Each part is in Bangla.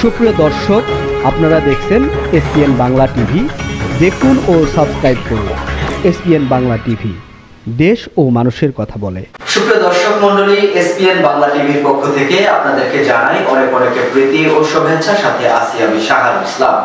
সুপ্রিয় দর্শক, আপনারা দেখছেন এসপিএন বাংলা টিভি। দেখুন ও সাবস্ক্রাইব করুন এসপিএন বাংলা টিভি, দেশ ও মানুষের কথা বলে। সুপ্রিয় দর্শক মণ্ডলী, এসপিএন বাংলা টিভির পক্ষ থেকে আপনাদেরকে জানাই অনেক অনেক প্রীতি ও শুভেচ্ছা। সাথে আছি আমি শাহারুল ইসলাম।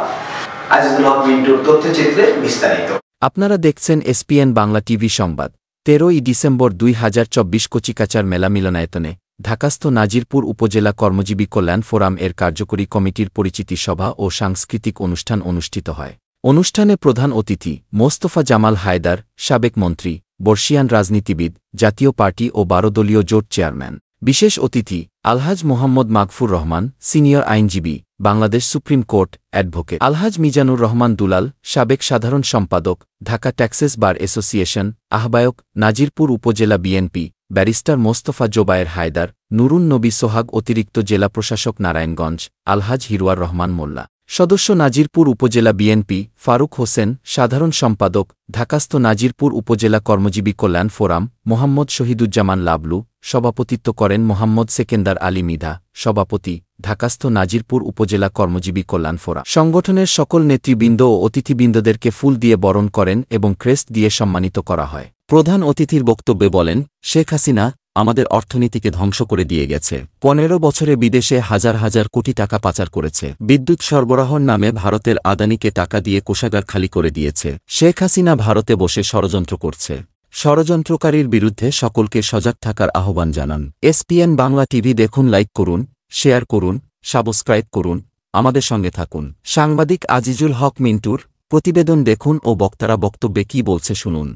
আজিজুল হক মিন্টুর তথ্যচিত্রে বিস্তারিত। আপনারা দেখছেন এসপিএন বাংলা টিভি সংবাদ। 13ই ডিসেম্বর 2024 কচিকাচার মেলা মিলনায়তনে ঢাকাস্থ নাজিরপুর উপজেলা কর্মজীবী কল্যাণ ফোরাম এর কার্যকরী কমিটির পরিচিতি সভা ও সাংস্কৃতিক অনুষ্ঠান অনুষ্ঠিত হয়। অনুষ্ঠানে প্রধান অতিথি মোস্তফা জামাল হায়দার, সাবেক মন্ত্রী, বর্ষিয়ান রাজনীতিবিদ, জাতীয় পার্টি ও 12 দলীয় জোট চেয়ারম্যান। বিশেষ অতিথি আলহাজ মোহাম্মদ মাগফুর রহমান, সিনিয়র আইনজীবী, বাংলাদেশ সুপ্রিম কোর্ট, অ্যাডভোকেট আলহাজ মিজানুর রহমান দুলাল, সাবেক সাধারণ সম্পাদক, ঢাকা ট্যাক্সেস বার অ্যাসোসিয়েশন, আহ্বায়ক, নাজিরপুর উপজেলা বিএনপি, ব্যারিস্টার মোস্তফা জোবায়ের হায়দার, নুরুন নবী সোহাগ, অতিরিক্ত জেলা প্রশাসক নারায়ণগঞ্জ, আলহাজ হিরওয়ার রহমান মোল্লা। সদস্য নাজিরপুর উপজেলা বিএনপি ফারুক হোসেন, সাধারণ সম্পাদক, ঢাকাস্থ নাজিরপুর উপজেলা কর্মজীবী কল্যাণ ফোরাম মোহাম্মদ শহীদুজ্জামান লাবলু। সভাপতিত্ব করেন মোহাম্মদ সেকেন্দার আলী মিধা, সভাপতি, ঢাকাস্থ নাজিরপুর উপজেলা কর্মজীবী কল্যাণ ফোরাম। সংগঠনের সকল নেতৃবৃন্দ ও অতিথিবৃন্দদেরকে ফুল দিয়ে বরণ করেন এবং ক্রেস্ট দিয়ে সম্মানিত করা হয়। প্রধান অতিথির বক্তব্যে বলেন, শেখ হাসিনা আমাদের অর্থনীতিকে ধ্বংস করে দিয়ে গেছে। 15 বছরে বিদেশে হাজার হাজার কোটি টাকা পাচার করেছে। বিদ্যুৎ সরবরাহর নামে ভারতের আদানিকে টাকা দিয়ে কোষাগার খালি করে দিয়েছে। শেখ হাসিনা ভারতে বসে ষড়যন্ত্র করছে। ষড়যন্ত্রকারীর বিরুদ্ধে সকলকে সজাগ থাকার আহ্বান জানান। এসপিএন বাংলা টিভি দেখুন, লাইক করুন, শেয়ার করুন, সাবস্ক্রাইব করুন, আমাদের সঙ্গে থাকুন। সাংবাদিক আজিজুল হক মিন্টুর প্রতিবেদন দেখুন ও বক্তারা বক্তব্যে কি বলছে শুনুন।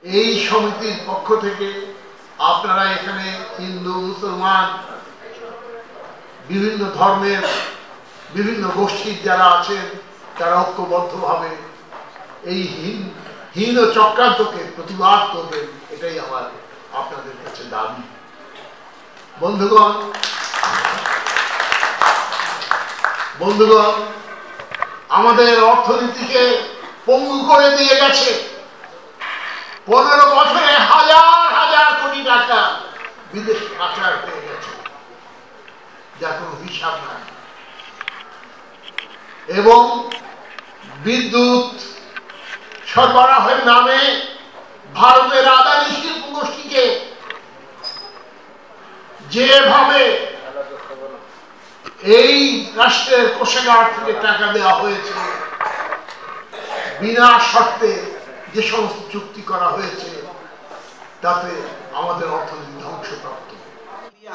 এই সমিতির পক্ষ থেকে আপনারা এখানে হিন্দু, মুসলমান, বিভিন্ন ধর্মের বিভিন্ন গোষ্ঠীর যারা আছেন তারা ঐক্যবদ্ধভাবে এই হীন চক্রান্তকে প্রতিবাদ করবেন, এটাই আমার আপনাদের কাছে দাবি। বন্ধুগণ, আমাদের অর্থনীতিকে পঙ্গু করে দিয়ে গেছে। 15 বছরে হাজার হাজার কোটি টাকা বিদেশে পাচার হয়ে গেছে, যার কোনো হিসাব নাই। এবং বিদ্যুৎ সরবরাহের নামে ভারতের আদানি শিল্প গোষ্ঠীকে যেভাবে এই রাষ্ট্রের কোষাগার থেকে টাকা দেওয়া হয়েছে, বিনা শর্তে যে সমস্ত চুক্তি করা হয়েছে, তাতে আমাদের অর্থনীতি ধ্বংসপ্রাপ্ত।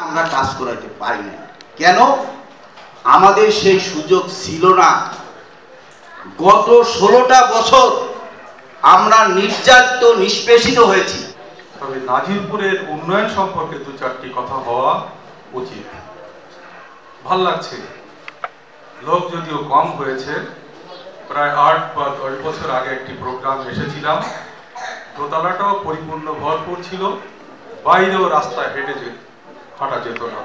আমরা কাজ করাতে পারি না কেন? আমাদের সেই সুযোগ ছিল না। গত 16টা বছর আমরা নির্যাতিত, নিষ্পেষিত হয়েছি। তবে নাজিরপুরের উন্নয়ন সম্পর্কে 2-4টি কথা হওয়া উচিত। ভাল লাগছে, লোক যদিও কম হয়েছে। প্রায় 8 বা 10 বছর আগে একটি প্রোগ্রাম এসেছিলাম, দোতলাটাও পরিপূর্ণ ভরপুর ছিল, বাইরেও রাস্তায় হাঁটা যেত না।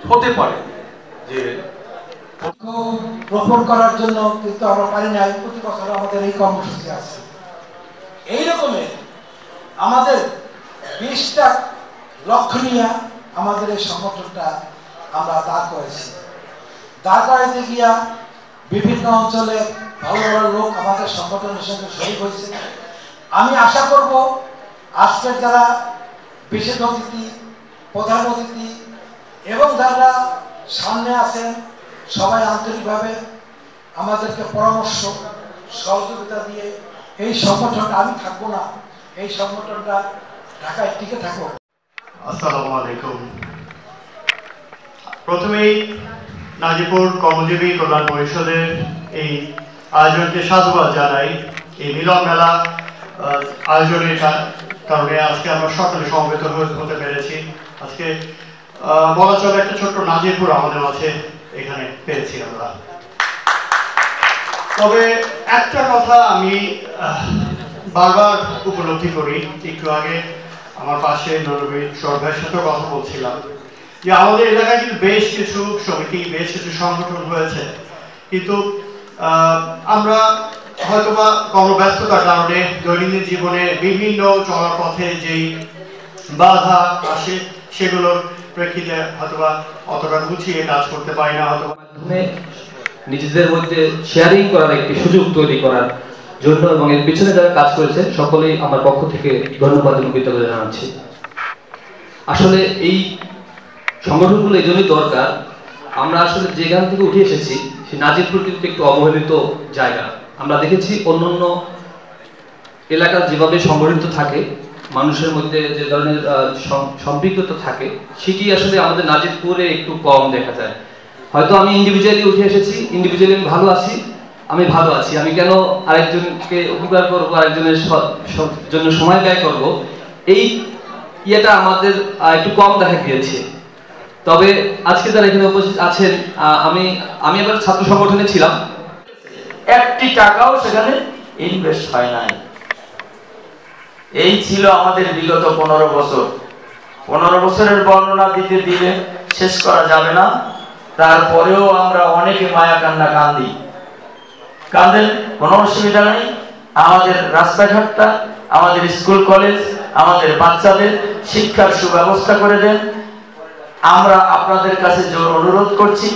হতে পারে যে রোপণ করার জন্য, কিন্তু আমরা পারি না। প্রতি বছর আমাদের এই কর্মসূচি আছে। এইরকমের আমাদের 20টা লক্ষ্য নিয়ে আমাদের এই সংগঠনটা আমরা দাঁড় করেছি। দাঁড় করাইতে গিয়া বিভিন্ন অঞ্চলে ভালো ভালো লোক আমাদের সংগঠনের সঙ্গে শরীক হয়েছে। আমি আশা করব আজকের যারা বিশেষ অতিথি, প্রধান অতিথি এবং যারা সামনে আছেন, সবাই আন্তরিকভাবে আমাদেরকে পরামর্শ সহযোগিতা দিয়ে এই সংগঠনটা, আমি থাকবো না, এই সংগঠনটা ঢাকায় টিকে থাকবো। আসসালামু আলাইকুম। প্রথমেই নাজিরপুর কর্মজীবী কল্যাণ পরিষদের এই আয়োজনকে সাধুবাদ জানাই। এই মিলন মেলা আয়োজনের কারণে আজকে আমরা সকলে সমবেত হতে পেরেছি। আজকে বলা চলে একটা ছোট্ট নাজিরপুর আমাদের মাঝে এখানে পেয়েছি আমরা। তবে একটা কথা আমি বারবার উপলব্ধি করি, একটু আগে আমার পাশে নরবীর সরভাইয়ের সাথে কথা বলছিলাম, যে আমাদের এলাকায় কিন্তু বেশ কিছু সমিতি, বেশ কিছু সংগঠন হয়েছে, কিন্তু আমরা হয়তোবা কর্মব্যস্ততার কারণে দৈনন্দিন জীবনে বিভিন্ন চলার পথে যেই বাধা আসে সেগুলোর প্রেক্ষিতে হয়তোবা অতটা গুছিয়ে কাজ করতে পারি না, হয়তো মাধ্যমে নিজেদের মধ্যে শেয়ারিং করার একটি সুযোগ তৈরি করার জন্য এবং এর পিছনে যারা কাজ করেছে সকলেই আমার পক্ষ থেকে ধন্যবাদ এবং কৃতজ্ঞতা জানাচ্ছি। আসলে এই সংগঠনগুলো এই জন্যই দরকার, আমরা আসলে যেখান থেকে উঠে এসেছি সেই নাজিরপুর কিন্তু একটু অবহেলিত জায়গা। আমরা দেখেছি অন্যান্য এলাকা যেভাবে সংগঠিত থাকে, মানুষের মধ্যে যে ধরনের সম্পৃক্ততা থাকে, সেটি আসলে আমাদের নাজিরপুরে একটু কম দেখা যায়। হয়তো আমি ইন্ডিভিজুয়ালি উঠে এসেছি, ইন্ডিভিজুয়ালি আমি ভালো আছি, আমি কেন আরেকজনকে উপকার করবো, আরেকজনের জন্য সময় ব্যয় করব, এই ইয়েটা আমাদের একটু কম দেখা গিয়েছে। তবে আজকে যারা এখানে উপস্থিত আছেন, আমি এবার ছাত্র সংগঠনে ছিলাম, একটি টাকাও সেখানে ইনভেস্ট হয় নাই। এই ছিল আমাদের বিগত 15 বছর। 15 বছরের বর্ণনা দিতে দিলে শেষ করা যাবে না। তারপরেও আমরা অনেকে মায়া কান্না কাঁদেন, কোনো অসুবিধা নেই। আমাদের রাস্তাঘাটটা, আমাদের স্কুল কলেজ, আমাদের বাচ্চাদের শিক্ষার সুব্যবস্থা করে দেন। আমরা আপনাদের কাছে জোর অনুরোধ করছি,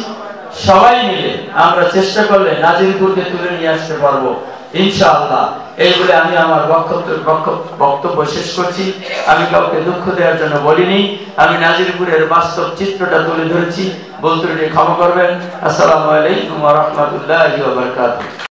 সবাই মিলে আমরা চেষ্টা করলে নাজিরপুরকে তুলে নিয়ে আসতে পারবো ইনশাআল্লাহ। এই বলে আমি আমার বক্তব্য শেষ করছি। আমি কাউকে দুঃখ দেওয়ার জন্য বলিনি, আমি নাজিরপুরের বাস্তব চিত্রটা তুলে ধরেছি। বলতে ক্ষমা করবেন। আসসালামু আলাইকুম ওয়া রাহমাতুল্লাহি ওয়া বারাকাতুহু।